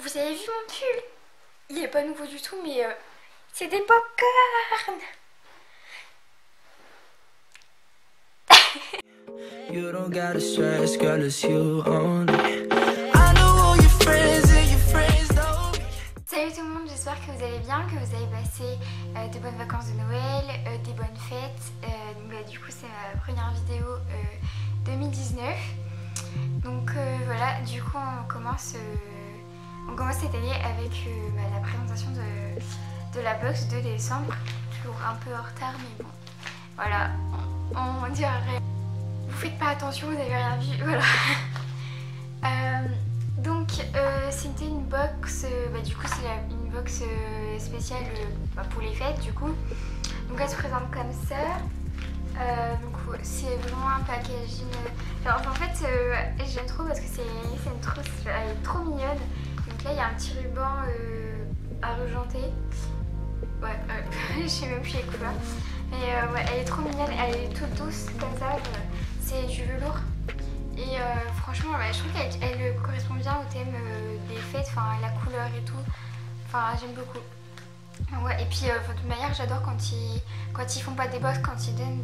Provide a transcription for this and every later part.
Vous avez vu mon pull? Il est pas nouveau du tout, mais c'est des popcorn. You don't gotta stress, girl, it's you only. I know all your friends and your friends know me. Salut tout le monde, j'espère que vous allez bien, que vous avez passé de bonnes vacances de Noël, des bonnes fêtes. Du coup c'est ma première vidéo 2019. Donc voilà, du coup on commence cette année avec la présentation de la box de décembre. Toujours un peu en retard, mais bon, voilà, on dirait... Vous faites pas attention, vous avez rien vu, voilà. Donc c'était une box, du coup c'est une box spéciale pour les fêtes du coup. Donc elle se présente comme ça. Donc c'est vraiment un packaging. En fait j'aime trop parce que elle est trop mignonne. Donc là il y a un petit ruban argenté. Ouais, je sais même plus les couleurs. Mais ouais, elle est trop mignonne, elle est toute douce comme ça. C'est du velours. Et franchement, je trouve qu'elle correspond bien au thème des fêtes, enfin la couleur et tout. Enfin, j'aime beaucoup. Ouais, et puis de toute manière, j'adore quand ils font pas des box, quand ils donnent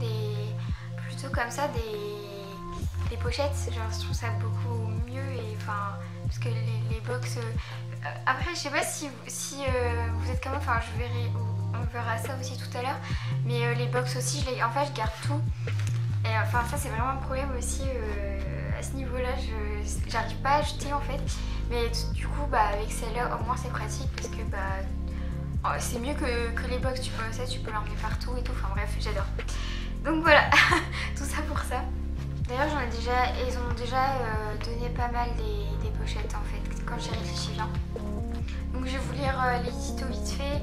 plutôt comme ça des pochettes. Genre, je trouve ça beaucoup mieux. Et enfin, parce que les box. Après, je sais pas si vous êtes comme moi. Enfin, on verra ça aussi tout à l'heure. Mais les box aussi, je garde tout. Et enfin, ça c'est vraiment un problème aussi. À ce niveau-là, j'arrive pas à acheter en fait, mais du coup avec celle-là au moins c'est pratique parce que c'est mieux que les box, tu peux l'emmener partout et tout, enfin bref, j'adore. Donc voilà, tout ça pour ça. D'ailleurs ils ont déjà donné pas mal des pochettes en fait, quand j'ai réfléchi bien. Donc je vais vous lire l'édito vite fait.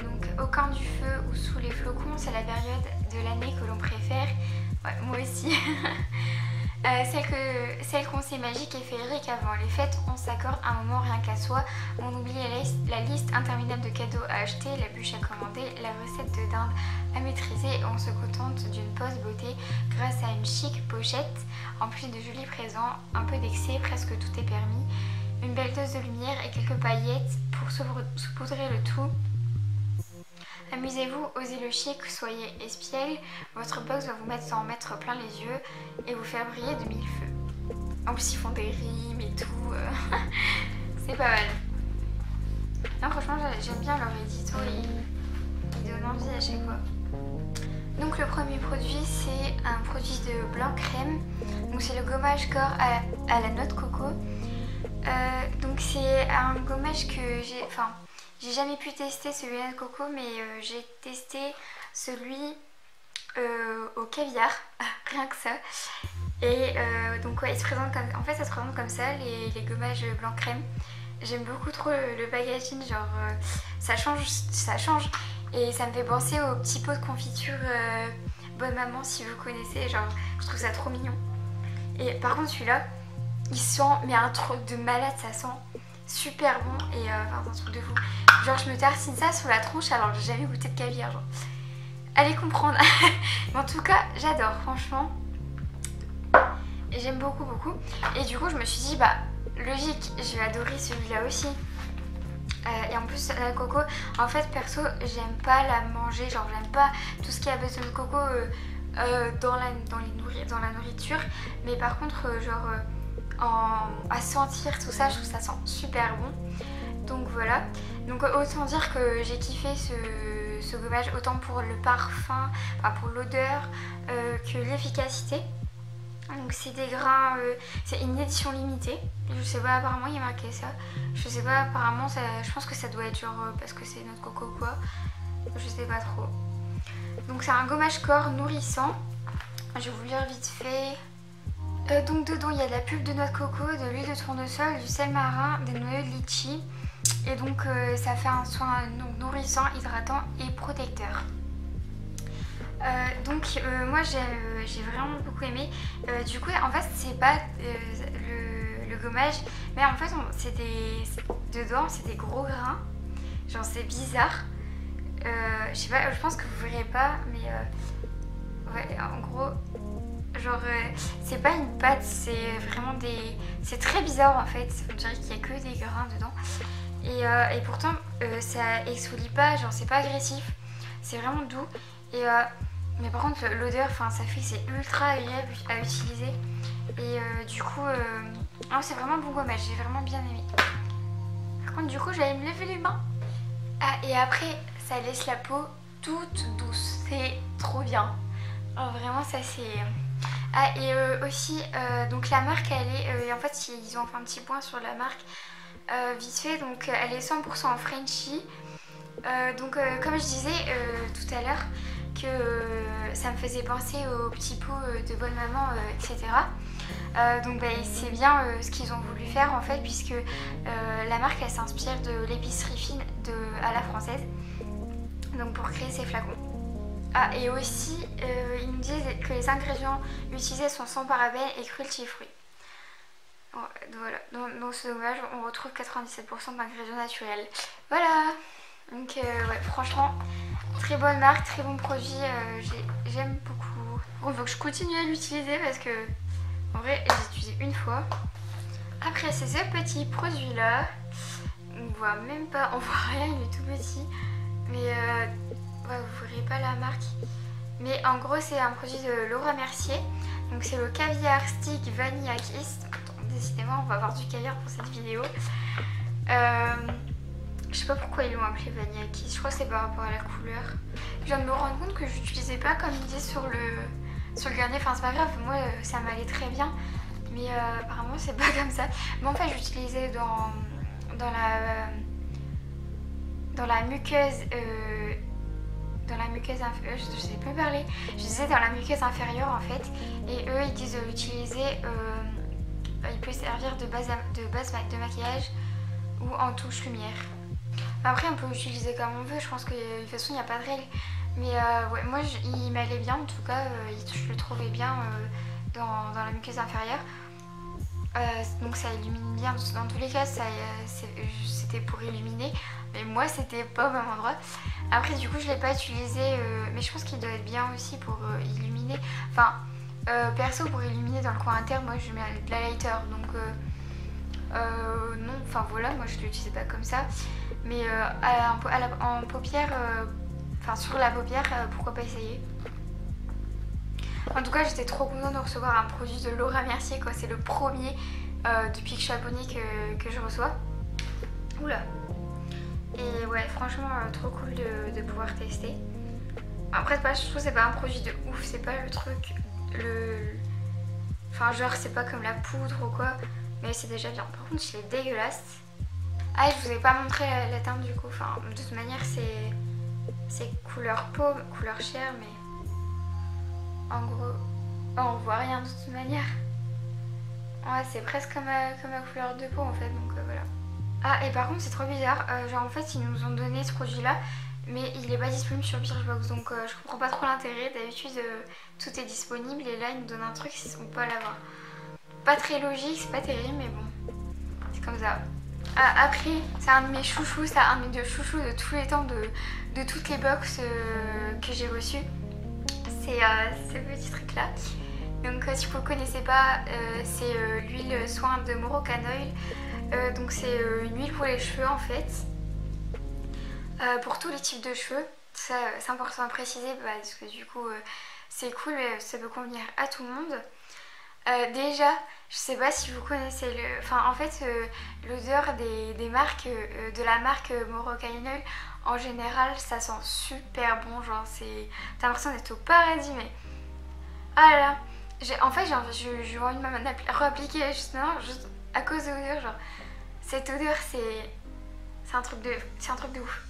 Donc au camp du feu ou sous les flocons, c'est la période de l'année que l'on préfère. Ouais, moi aussi. Celle qu'on sait magique et féerique avant les fêtes, on s'accorde un moment rien qu'à soi, on oublie la liste interminable de cadeaux à acheter, la bûche à commander, la recette de dinde à maîtriser et on se contente d'une pause beauté grâce à une chic pochette remplie de jolis présents, un peu d'excès, presque tout est permis, une belle dose de lumière et quelques paillettes pour saupoudrer le tout. Amusez-vous, osez le chic, soyez espiègle, votre box va vous en mettre plein les yeux et vous faire briller de mille feux. En plus ils font des rimes et tout, c'est pas mal. Non, franchement j'aime bien leur édito, ils donnent envie à chaque fois. Donc le premier produit c'est un produit de blanc crème, donc c'est le gommage corps à la noix de coco. Donc c'est un gommage que j'ai jamais pu tester celui-là de coco, mais j'ai testé celui au caviar, rien que ça. Et donc ouais, il se présente comme, en fait ça se présente comme ça, les gommages blanc crème. J'aime beaucoup trop le packaging, genre ça change et ça me fait penser au petit pot de confiture Bonne Maman si vous connaissez, genre je trouve ça trop mignon. Et par contre celui-là, il sent mais un truc de malade, ça sent super bon et un truc de fou. Genre je me tartine ça sur la tronche alors que j'ai jamais goûté de caviar, genre. Allez comprendre. Mais en tout cas j'adore franchement. Et j'aime beaucoup. Et du coup je me suis dit logique, je vais adorer celui-là aussi. Et en plus la coco, en fait perso j'aime pas la manger, genre j'aime pas tout ce qui a besoin de coco dans la nourriture. Mais par contre à sentir tout ça, je trouve ça sent super bon. Donc voilà, donc autant dire que j'ai kiffé ce gommage autant pour le parfum, pour l'odeur que l'efficacité. Donc c'est des grains, c'est une édition limitée. Je sais pas, apparemment il y a marqué ça. Je sais pas, apparemment je pense que ça doit être genre parce que c'est notre coco quoi. Je sais pas trop. Donc c'est un gommage corps nourrissant. Je vais vous lire vite fait. Donc dedans il y a de la pulpe de noix de coco, de l'huile de tournesol, du sel marin, des noyaux de litchi. Et donc ça fait un soin nourrissant, hydratant et protecteur. Moi j'ai vraiment beaucoup aimé. Du coup en fait c'est pas le gommage, mais en fait dedans c'est des gros grains. Genre c'est bizarre. Je sais pas, je pense que vous verrez pas, mais ouais en gros Genre c'est pas une pâte, c'est vraiment des... C'est très bizarre en fait, on dirait qu'il y a que des grains dedans. Et pourtant ça exfolie pas, genre c'est pas agressif, c'est vraiment doux. Mais par contre l'odeur, enfin ça fait que c'est ultra agréable à utiliser. Et du coup c'est vraiment bon gommage, j'ai vraiment bien aimé. Par contre du coup j'allais me lever les mains. Ah et après ça laisse la peau toute douce, c'est trop bien. Alors vraiment ça c'est... Ah et aussi donc la marque elle est... en fait ils ont fait un petit point sur la marque vite fait, donc elle est 100% en Frenchy. Donc comme je disais tout à l'heure que ça me faisait penser aux petits pots de bonne maman etc. Donc bah, c'est bien ce qu'ils ont voulu faire en fait, puisque la marque elle s'inspire de l'épicerie fine à la française, donc pour créer ces flacons. Ah et aussi ils nous disent que les ingrédients utilisés sont sans parabènes et cruelty-free. Voilà, dans ce gommage on retrouve 97% d'ingrédients naturels. Voilà. Donc ouais, franchement très bonne marque, très bon produit, j'aime beaucoup. Bon, il faut que je continue à l'utiliser parce que en vrai j'ai utilisé une fois. Après c'est ce petit produit là, on voit même pas, on voit rien, il est tout petit. Mais ouais, vous verrez pas la marque. Mais en gros c'est un produit de Laura Mercier. Donc c'est le caviar stick vanilla kiss. Décidément on va avoir du caviar pour cette vidéo. Je sais pas pourquoi ils l'ont appelé Vanilla Kiss, je crois que c'est par rapport à la couleur. Je viens de me rendre compte que j'utilisais pas comme il dit sur le garnier, enfin c'est pas grave, moi ça m'allait très bien. Mais apparemment c'est pas comme ça. Mais en fait j'utilisais dans la muqueuse, je sais plus parler, je disais dans la muqueuse inférieure en fait. Et eux ils disent de l'utiliser, il peut servir de base de maquillage ou en touche lumière. Après on peut l'utiliser comme on veut, je pense que de toute façon il n'y a pas de règle. Mais ouais, moi il m'allait bien, en tout cas je le trouvais bien dans la muqueuse inférieure. Donc ça illumine bien, dans tous les cas c'était pour illuminer, mais moi c'était pas au même endroit. Après du coup je l'ai pas utilisé, mais je pense qu'il doit être bien aussi pour illuminer. Enfin perso pour illuminer dans le coin interne, moi je mets de la lighter, donc non, enfin voilà, moi je l'utilisais pas comme ça. Mais en paupière, enfin sur la paupière, pourquoi pas essayer. En tout cas j'étais trop contente de recevoir un produit de Laura Mercier quoi, c'est le premier depuis que je suis abonnée que je reçois. Oula. Et ouais franchement trop cool de pouvoir tester. Après je trouve que c'est pas un produit de ouf, c'est pas le truc, enfin genre c'est pas comme la poudre ou quoi, mais c'est déjà bien. Par contre il est dégueulasse. Ah je vous ai pas montré la teinte du coup, enfin de toute manière c'est couleur peau, couleur chair, mais en gros on voit rien de toute manière. Ouais c'est presque comme la couleur de peau en fait, donc voilà. Ah et par contre c'est trop bizarre, genre en fait ils nous ont donné ce produit là, mais il est pas disponible sur Birchbox, donc je comprends pas trop l'intérêt. D'habitude tout est disponible et là ils nous donnent un truc, on peut l'avoir. Pas très logique, c'est pas terrible, mais bon c'est comme ça. Ah, après c'est un de mes chouchous, c'est un de mes deux chouchous de tous les temps, de toutes les box que j'ai reçues. C'est ce petit truc là. Donc si vous ne connaissez pas, c'est l'huile soin de Moroccan Oil. Donc c'est une huile pour les cheveux en fait, pour tous les types de cheveux. Ça c'est important à préciser parce que du coup c'est cool, mais ça peut convenir à tout le monde. Déjà je sais pas si vous connaissez en fait l'odeur des marques, de la marque Moroccan Oil en général ça sent super bon, genre t'as l'impression d'être au paradis, mais ah là là. En fait j'ai envie de me réappliquer juste maintenant, juste à cause de l'odeur, genre cette odeur c'est un truc de ouf,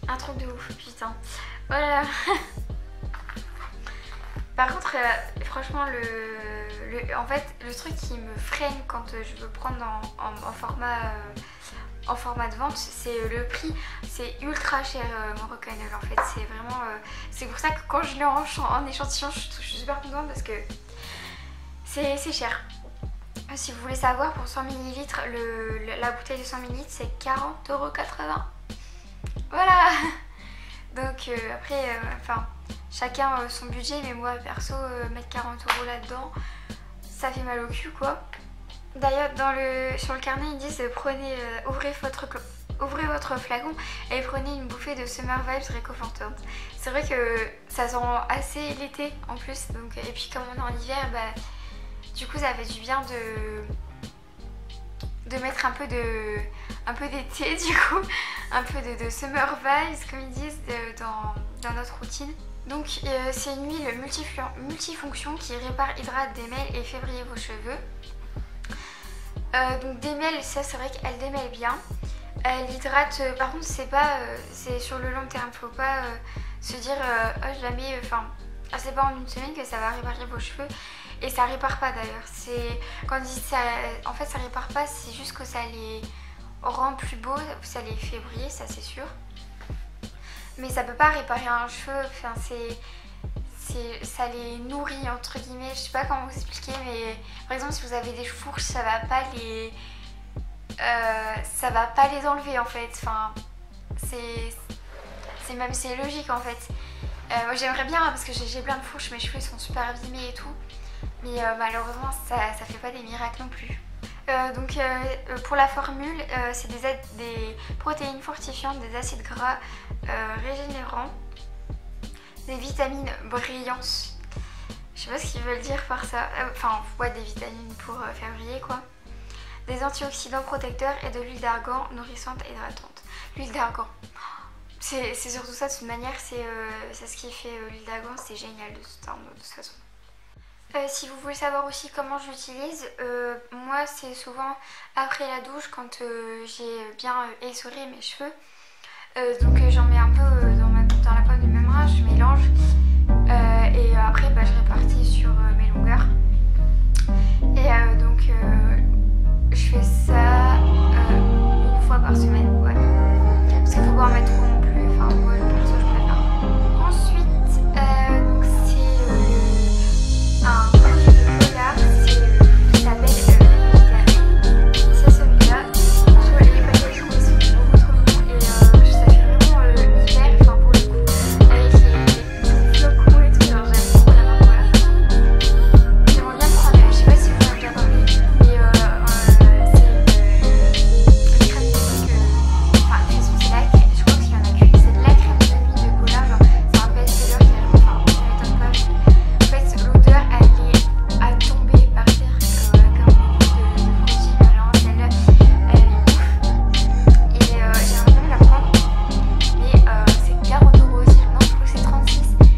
un truc de ouf, putain, voilà. Par contre franchement en fait le truc qui me freine quand je veux prendre en format de vente, c'est le prix. C'est ultra cher Moroccan Oil en fait, c'est vraiment c'est pour ça que quand je l'ai en échantillon je suis super contente parce que c'est cher. Si vous voulez savoir, pour 100 ml, la bouteille de 100 ml c'est 40,80 €. Voilà. Donc après, enfin chacun son budget, mais moi perso mettre 40 € là-dedans, ça fait mal au cul quoi. D'ailleurs sur le carnet ils disent prenez, ouvrez votre flacon et prenez une bouffée de Summer Vibes réconfortante. C'est vrai que ça sent assez l'été en plus, donc, et puis comme on est en hiver, bah, du coup ça fait du bien de mettre un peu d'été du coup, un peu de Summer Vibes comme ils disent dans notre routine. Donc c'est une huile multifonction qui répare, hydrate, démêle et fait briller vos cheveux. Donc démêle, ça c'est vrai qu'elle démêle bien. Elle hydrate, par contre c'est sur le long terme, faut pas se dire oh je la mets, enfin c'est pas en une semaine que ça va réparer vos cheveux. Et ça répare pas d'ailleurs, c'est quand on dit ça, en fait ça répare pas, c'est juste que ça les rend plus beaux, ça les fait briller, ça c'est sûr. Mais ça peut pas réparer un cheveu, enfin ça les nourrit entre guillemets, je sais pas comment vous expliquer, mais par exemple si vous avez des fourches, ça va pas les enlever en fait, enfin c'est logique en fait. Moi j'aimerais bien parce que j'ai plein de fourches, mes cheveux sont super abîmés et tout, mais malheureusement ça fait pas des miracles non plus. Donc pour la formule, c'est des protéines fortifiantes, des acides gras régénérants, des vitamines brillantes. Je sais pas ce qu'ils veulent dire par ça. Enfin, ouais, des vitamines pour faire briller quoi. Des antioxydants protecteurs et de l'huile d'argan nourrissante et hydratante. L'huile d'argan, c'est surtout ça de toute manière, c'est ce qui fait l'huile d'argan, c'est génial de toute façon. Si vous voulez savoir aussi comment je l'utilise, moi c'est souvent après la douche quand j'ai bien essoré mes cheveux. Donc j'en mets un peu dans la pomme de mes mains, je mélange et après je répartis sur mes longueurs. Et donc je fais ça une fois par semaine, ouais. Parce qu'il faut pas en mettre trop non plus, enfin moi perso je préfère. Ensuite, donc c'est un produit de Polar, qui s'appelle c'est celui-là. Je vois les packaging ils sont beaucoup trop bons et ça fait vraiment hiver, enfin pour le coup, avec les flocons et tout, genre j'aime beaucoup la marque Polar. J'aimerais bien prendre, je sais pas si vous en avez déjà parlé, mais c'est une crème de nuit enfin c'est la crème, je crois qu'il y en a qu'une, c'est de la crème de nuit de Polar, genre c'est un best-seller qui est enfin ça m'étonne pas. En fait l'odeur elle est à tomber par terre, comme beaucoup de produits, mais alors celle-là elle est ouf. Et j'aimerais bien la prendre, mais c'est 40 € aussi, non je crois que c'est 36, mais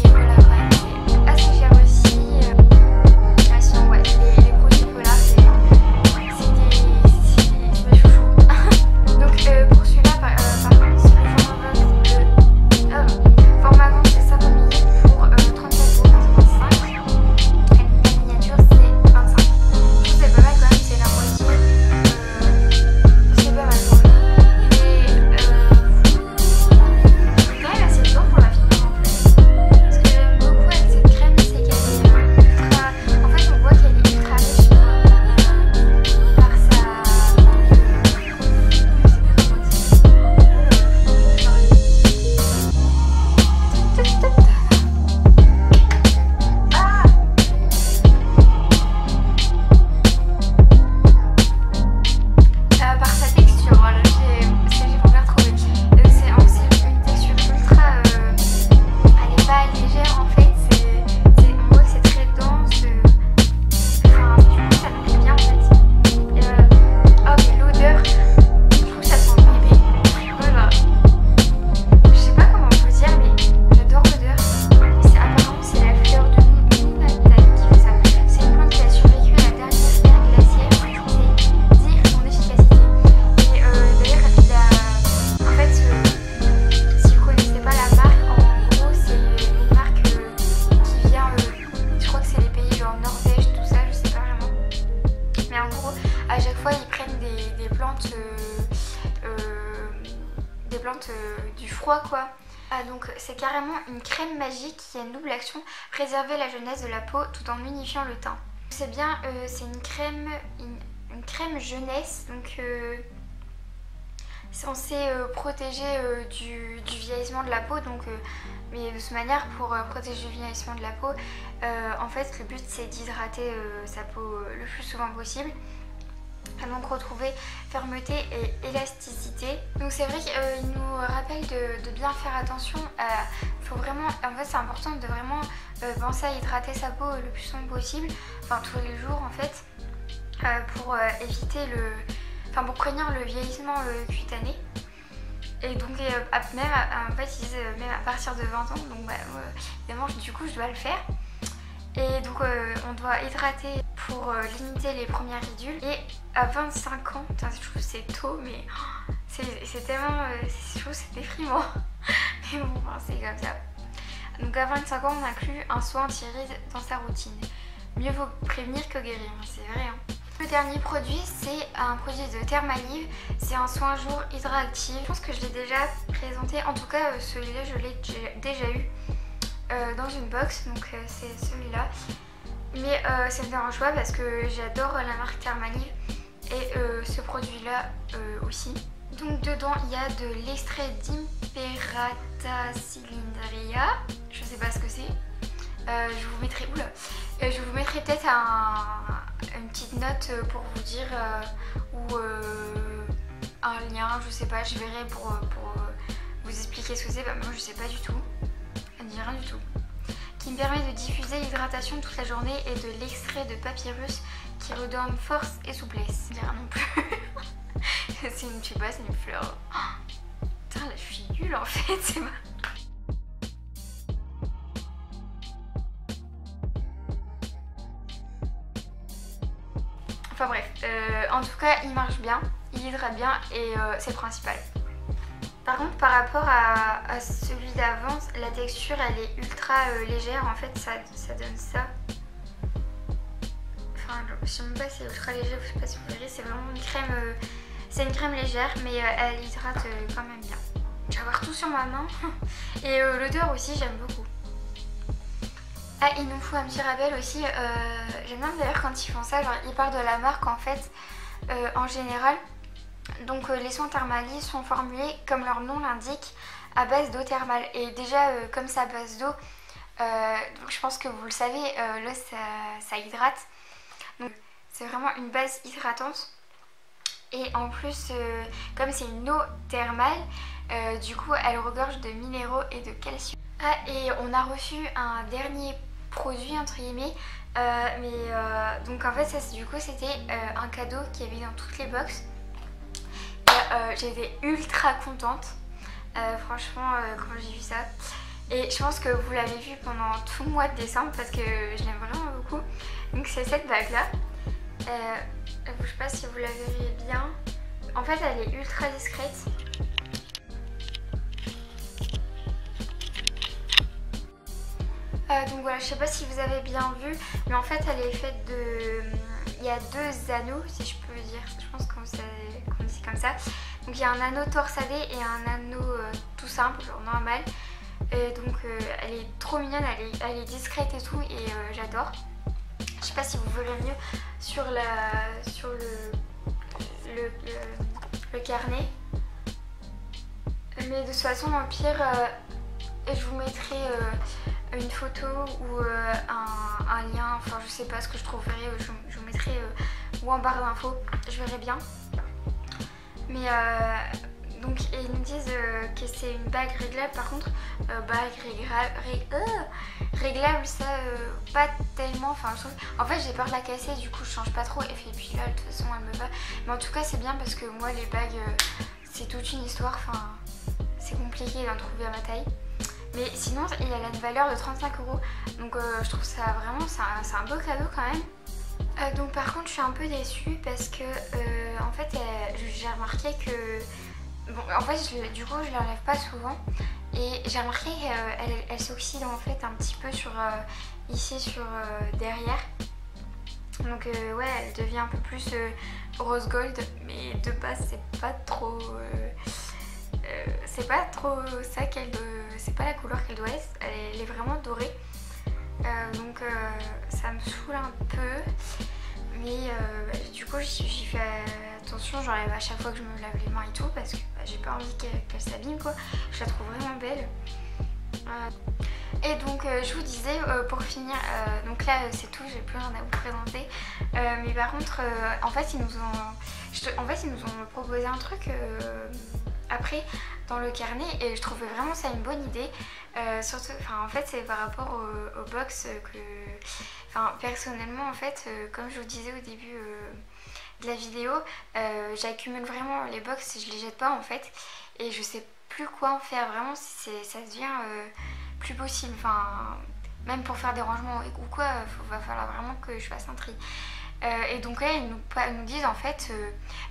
voilà ouais, c'est assez cher aussi. Sinon ouais, les produits Polar c'est des chouchous. Donc pour celui-là par contre le format vente c'est 50 ml pour 34,85 €. Et la miniature c'est 25. Je trouve c'est pas mal quand même, c'est la moitié. C'est pas mal pour le coup. Mais quand même assez dedans pour la finir en fait. Ce que j'aime beaucoup avec cette crème c'est qu'elle est ultra... En fait on voit qu'elle est ultra riche par sa... par sa texture, voilà, j'ai pas bien retrouvé. C'est aussi une texture ultra, elle est pas légère en fait, on voit que c'est très dense, enfin du coup ça me plaît bien en fait. Oh mais l'odeur, je trouve que ça sent le bébé, voilà. Je sais pas comment vous dire mais j'adore l'odeur. Apparemment c'est la fleur de Mounatan qui fait ça. C'est une plante qui a survécu à la dernière ère glaciaire, c'est dire son efficacité. Et d'ailleurs en fait si vous connaissez pas la marque, en gros c'est une marque qui vient, je crois que c'est les pays genre Norvège, tout ça, je sais pas vraiment. Mais en gros à chaque fois ils prennent des plantes du froid quoi. Ah, donc c'est carrément une crème magique qui a une double action, préserver la jeunesse de la peau tout en unifiant le teint. C'est bien, c'est une crème jeunesse, donc censé protéger du vieillissement de la peau, donc mais de toute manière pour protéger le vieillissement de la peau, en fait le but c'est d'hydrater sa peau le plus souvent possible. Donc retrouver fermeté et élasticité. Donc c'est vrai qu'il nous rappelle de bien faire attention. Faut vraiment, en fait c'est important de vraiment penser à hydrater sa peau le plus souvent possible, enfin tous les jours en fait, pour éviter pour prévenir le vieillissement cutané. Et donc même en fait ils disent même à partir de 20 ans, donc évidemment du coup je dois le faire. Et donc on doit hydrater pour limiter les premières ridules. Et à 25 ans, je trouve que c'est tôt, mais c'est tellement, je trouve que c'est déprimant. Mais bon, c'est comme ça. Donc à 25 ans, on inclut un soin anti-rides dans sa routine. Mieux vaut prévenir que guérir, c'est vrai. Hein. Le dernier produit, c'est un produit de Thermalive. C'est un soin jour hydraactif. Je pense que je l'ai déjà présenté. En tout cas, celui-là, je l'ai déjà eu dans une box. Donc c'est celui-là. Mais ça me dérange pas parce que j'adore la marque Thermalive. Et ce produit-là aussi. Donc dedans, il y a de l'extrait d'Imperata cylindria. Je sais pas ce que c'est. Je vous mettrai peut-être une petite note pour vous dire ou un lien, je sais pas, je verrai pour vous expliquer ce que c'est. Moi je sais pas du tout, elle ne dit rien du tout. Qui me permet de diffuser l'hydratation toute la journée et de l'extrait de papyrus qui redonne force et souplesse. Je dis rien non plus. C'est une, je sais pas, c'est une fleur. Oh, putain là je suis nulle en fait, c'est ma... Enfin bref, en tout cas il marche bien, il hydrate bien et c'est le principal. Par contre par rapport à celui d'avant, la texture elle est ultra légère, en fait ça donne ça. Enfin je sais même pas si c'est ultra léger, je sais pas si vous verrez, c'est vraiment une crème, c'est une crème légère mais elle hydrate quand même bien. Je vais avoir tout sur ma main et l'odeur aussi j'aime beaucoup. Ah, il nous faut un petit rappel aussi, j'aime bien d'ailleurs quand ils font ça, genre ils parlent de la marque en fait, en général. Donc les soins Thermalive sont formulés, comme leur nom l'indique, à base d'eau thermale. Et déjà, comme c'est à base d'eau, je pense que vous le savez, l'eau ça hydrate. Donc c'est vraiment une base hydratante. Et en plus, comme c'est une eau thermale, du coup elle regorge de minéraux et de calcium. Ah, et on a reçu un dernier produit entre guillemets, donc en fait ça du coup c'était un cadeau qu'il y avait dans toutes les box et j'étais ultra contente franchement quand j'ai vu ça, et je pense que vous l'avez vu pendant tout le mois de décembre parce que je l'aime vraiment beaucoup. Donc c'est cette bague là, je sais pas si vous la verrez bien, en fait elle est ultra discrète. Donc voilà, je sais pas si vous avez bien vu, mais en fait elle est faite de... Il y a deux anneaux, si je peux dire, je pense qu'on dit comme ça. Donc il y a un anneau torsadé et un anneau tout simple, genre normal. Et donc elle est trop mignonne, elle est discrète et tout, et j'adore. Je sais pas si vous verrez mieux sur le carnet. Mais de toute façon, au pire, je vous mettrai... une photo ou un lien, enfin je sais pas ce que je trouverai, je vous mettrai ou en barre d'infos, je verrai bien. Mais donc ils nous disent que c'est une bague réglable, par contre bague réglable ça pas tellement, enfin je trouve, en fait j'ai peur de la casser, du coup je change pas trop, et puis là de toute façon elle me va, mais en tout cas c'est bien parce que moi les bagues c'est toute une histoire, enfin c'est compliqué d'en trouver à ma taille. Mais sinon, il a la valeur de 35 €. Donc je trouve ça vraiment, c'est un beau cadeau quand même. Donc par contre, je suis un peu déçue parce que en fait, j'ai remarqué que... Bon, en fait, du coup, je l'enlève pas souvent. Et j'ai remarqué qu'elle s'oxyde en fait un petit peu sur ici, sur derrière. Donc ouais, elle devient un peu plus rose gold. Mais de base, c'est pas trop... c'est pas trop ça c'est pas la couleur qu'elle doit être, elle est vraiment dorée, donc ça me saoule un peu, mais du coup j'y fais attention, j'enlève à chaque fois que je me lave les mains et tout parce que bah, j'ai pas envie qu'elle s'abîme quoi. Je la trouve vraiment belle. Et donc je vous disais pour finir, donc là c'est tout, j'ai plus rien à vous présenter. Mais par contre en fait ils nous ont proposé un truc après dans le carnet et je trouvais vraiment ça une bonne idée. Surtout, en fait c'est par rapport au box que, personnellement en fait comme je vous disais au début de la vidéo, j'accumule vraiment les box, je les jette pas en fait et je sais plus quoi en faire, vraiment ça devient plus possible, même pour faire des rangements ou quoi, va falloir vraiment que je fasse un tri. Et donc là ils nous disent en fait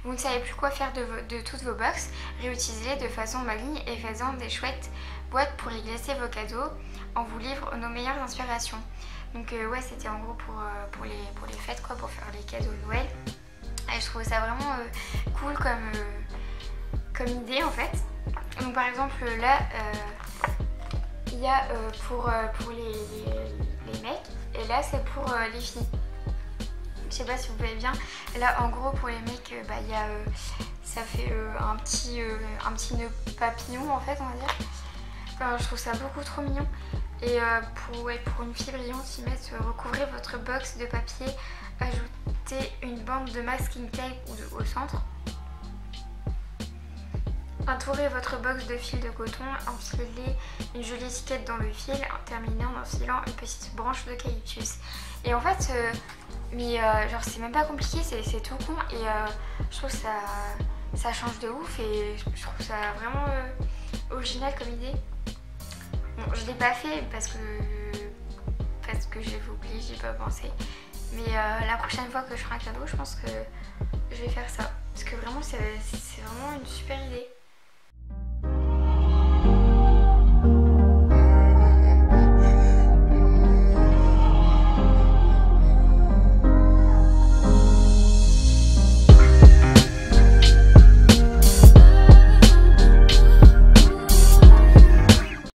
vous ne savez plus quoi faire de toutes vos box, réutilisez-les de façon maligne et faites-en des chouettes boîtes pour y glisser vos cadeaux. On vous livre nos meilleures inspirations. Donc ouais, c'était en gros pour les fêtes quoi, pour faire les cadeaux de Noël. Et je trouve ça vraiment cool comme idée en fait. Donc par exemple là il y a pour les mecs et là c'est pour les filles. Je sais pas si vous voyez bien. Là en gros pour les mecs il y a ça fait un petit nœud papillon en fait on va dire. Je trouve ça beaucoup trop mignon. Et pour une fille brillante ils mettent recouvrez votre box de papier, ajoutez une bande de masking tape au centre. Entourez votre box de fil de coton, enfilez une jolie étiquette dans le fil, terminez en enfilant une petite branche d'eucalyptus. Et en fait, genre c'est même pas compliqué, c'est tout con et je trouve ça change de ouf et je trouve ça vraiment original comme idée. Bon, je l'ai pas fait parce que j'avais oublié, j'y ai pas pensé. Mais la prochaine fois que je ferai un cadeau, je pense que je vais faire ça. Parce que vraiment, c'est vraiment une super idée.